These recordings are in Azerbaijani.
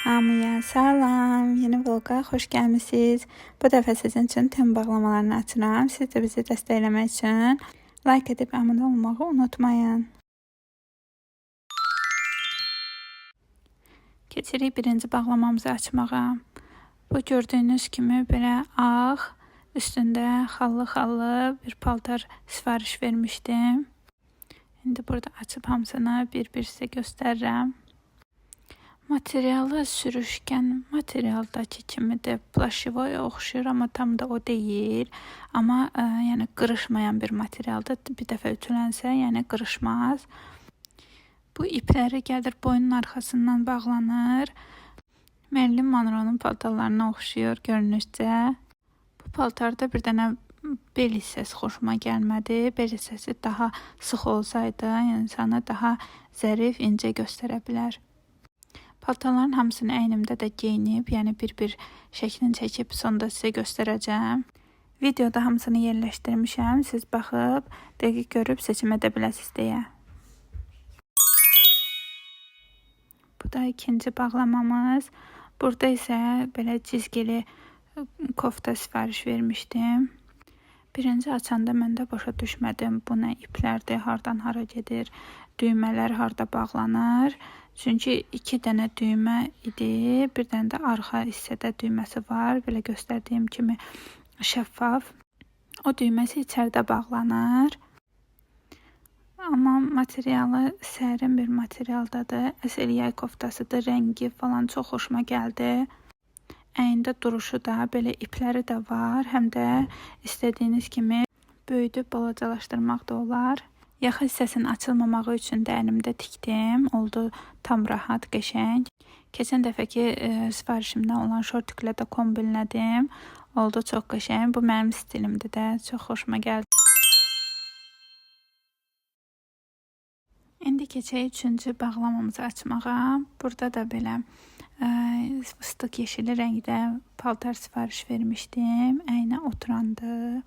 Hamıya salam, yeni vloqa xoş gəlmisiniz. Bu dəfə sizin üçün tem bağlamalarını açıram. Siz də bizi dəstəkləmək üçün like edib abunə olmağı unutmayın. Keçirik birinci bağlamamızı açmağa. Bu gördüyünüz kimi belə ağ, üstündə xallı bir paltar sifariş vermişdim. İndi burada açıb hamısını bir sizə göstərirəm. Materialı sürüşkən materialdakı kimidir. Plaşivoya oxşuyur, amma tam da o deyil. Amma yəni qırışmayan bir materialdır. Bir dəfə ütülənsə, yəni qırışmaz. Bu ipləri gəlir boynun arxasından bağlanır. Marilyn Monroe'nun paltarlarına oxşuyur görünüşcə. Bu paltarda bir dənə bel hissəsi xoşuma gəlmədi. Bel hissəsi daha sıx olsaydı, yəni insanı daha zərif, incə göstərə bilər. Paltarların hamısını əynimdə də geyinib, yəni bir şəklini çəkib sonda sizə göstərəcəm. Videoda hamısını yerləşdirmişəm. Siz baxıb, dəqiq görüb seçim edə biləsiniz deyə. Bu da ikinci bağlamamız. Burada isə belə cizgili kofta sifariş vermişdim. Birinci açanda mən də başa düşmədim. Bu nə iplərdir, hardan hara gedir, düymələr harda bağlanır. Çünki 2 dənə düymə idi, bir dənə də arxa hissədə düyməsi var. Belə göstərdiyim kimi şəffaf. O düyməsi içəridə bağlanır. Amma materialı sərin bir materialdadır. Əsl yay koftasıdır, rəngi falan çox xoşuma gəldi. Əynində duruşu da, belə ipləri də var. Həm də istədiyiniz kimi böyüdüb balacalaşdırmaq da olar. Yaxa hissəsinin açılmamağı üçün də əlimdə tikdim. Oldu tam rahat, qəşəng. Keçən dəfəki sifarişimdən olan şortiklə də kombinlədim. Oldu çox qəşəng. Bu mənim stilimdir də. Çox xoşuma gəldi. İndi keçək 3-cü bağlamamızı açmağa. Burada da belə fıstıq yeşili rəngdə paltar sifariş vermişdim. Əynə oturandı.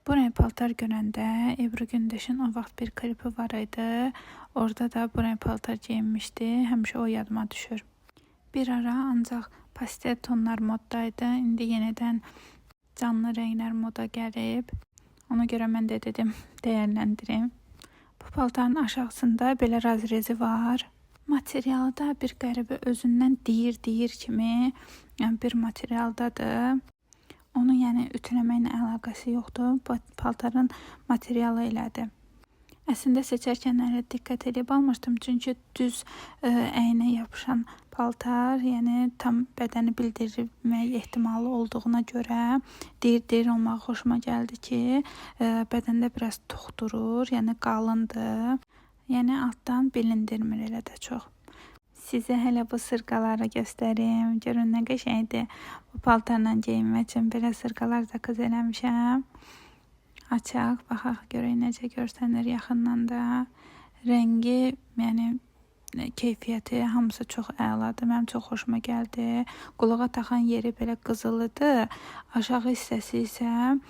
Bu rəng paltar görəndə Ebru Gündeşin o vaxt bir klipi var idi. Orada da bu rəng paltar geyinmişdi. Həmişə o yadıma düşür. Bir ara ancaq pastel tonlar moddaydı. İndi yenidən canlı rənglər moda gəlib. Ona görə mən də dedim dəyərləndirim. Bu paltarın aşağısında belə razrezi var. Materialı da bir qəribə özündən deyir kimi bir materialdadır. Onun yəni ütüləməklə əlaqəsi yoxdur. Paltarın materialı elədir. Əslində seçərkən elə diqqət edib almışdım. Çünki düz əynə yapışan paltar, yəni tam bədəni bildirmək ehtimalı olduğuna görə deyir olmağı xoşuma gəldi ki, bədəndə biraz toxdurur, yəni qalındır. Yəni altdan bilindirmir elə də çox. Sizə hələ bu sırqaları göstərim. Görün nə qəşəngdir. Bu paltarla geyinmək üçün belə sırqalar da qız eləmişəm. Açaq, baxaq görək necə görsənir yaxından da. Rəngi, yəni keyfiyyəti hamısı çox əladır. Mənim çox xoşuma gəldi. Qulağa taxan yeri belə qızılıdır. Aşağı hissəsi isə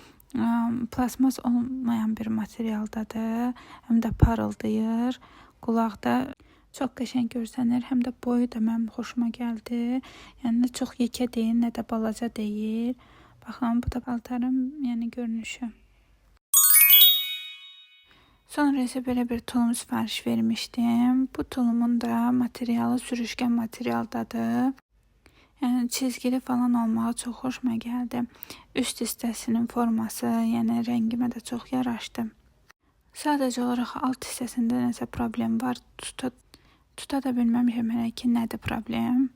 plasmas olmayan bir materialdadır. Həm də parıldayır. Qulaqda çox qəşəng görsənir, həm də boyu da mənim xoşuma gəldi. Yəni nə çox yekə deyil, nə də balaca deyil. Baxın, bu da paltarın yəni görünüşü. Sonra isə belə bir tulum sifariş vermişdim. Bu tulumun da materialı sürüşkən materialdadır. Yəni çizgili falan olmağı çox xoşuma gəldi. Üst hissəsinin forması, yəni rəngimə də çox yaraşdı. Sadəcə olaraq alt hissəsində nəsə problem var. Tuta da bilməmişəm hələ ki, nədir problem.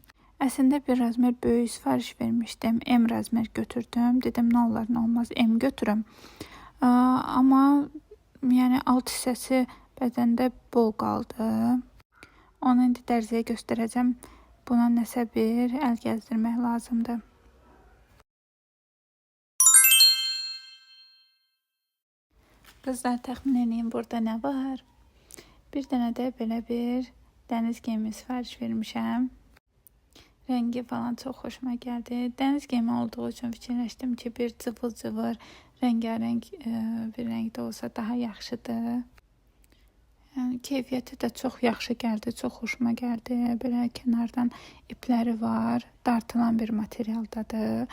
Əslində bir razmer böyük sifariş vermişdim. M razmer götürdüm. Dedim, nə olar, nə olmaz, M götürüm. Amma yəni alt hissəsi bədəndə bol qaldı. Onu indi dərziyə göstərəcəm. Buna nəsə bir əl gəzdirmək lazımdır. Qızlar, təxmin edin burada nə var? Bir dənə də belə bir dəniz geyimi sifariş vermişəm. Rəngi falan çox xoşuma gəldi. Dəniz geyimi olduğu üçün fikirləşdim ki, bir cıvıl-cıvır, rəngarəng bir rəngdə olsa daha yaxşıdır. Yəni keyfiyyəti də çox yaxşı gəldi, çox xoşuma gəldi. Belə kənardan ipləri var, dartılan bir materialdadır.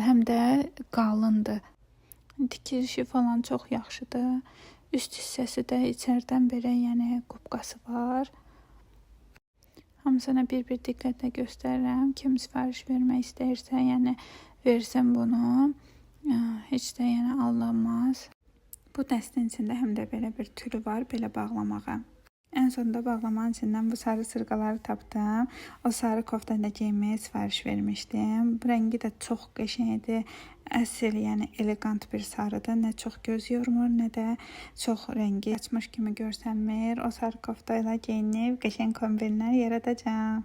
Həm də qalındır. Tikilişi falan çox yaxşıdır. Üst hissəsi də içərdən belə, yəni qubqası var. Hamısına bir-bir diqqətlə göstərirəm. Kim sifariş vermək istəyirsə, yəni versin bunu. Heç də yəni alınmaz. Bu dəstin içində həm də belə bir tülü var, belə bağlamağa. Ən sonunda bağlamanın içindən bu sarı sırğaları tapdım. O sarı koftəni geyməyə sifariş vermişdim. Bu rəngi də çox qəşəngdir. Əsl, yəni elegant bir sarıdır. Nə çox göz yormur, nə də çox rəngi açmış kimi görsənmir. O sarı kofta ilə geyinib qəşəng kombinlər yaradacağam.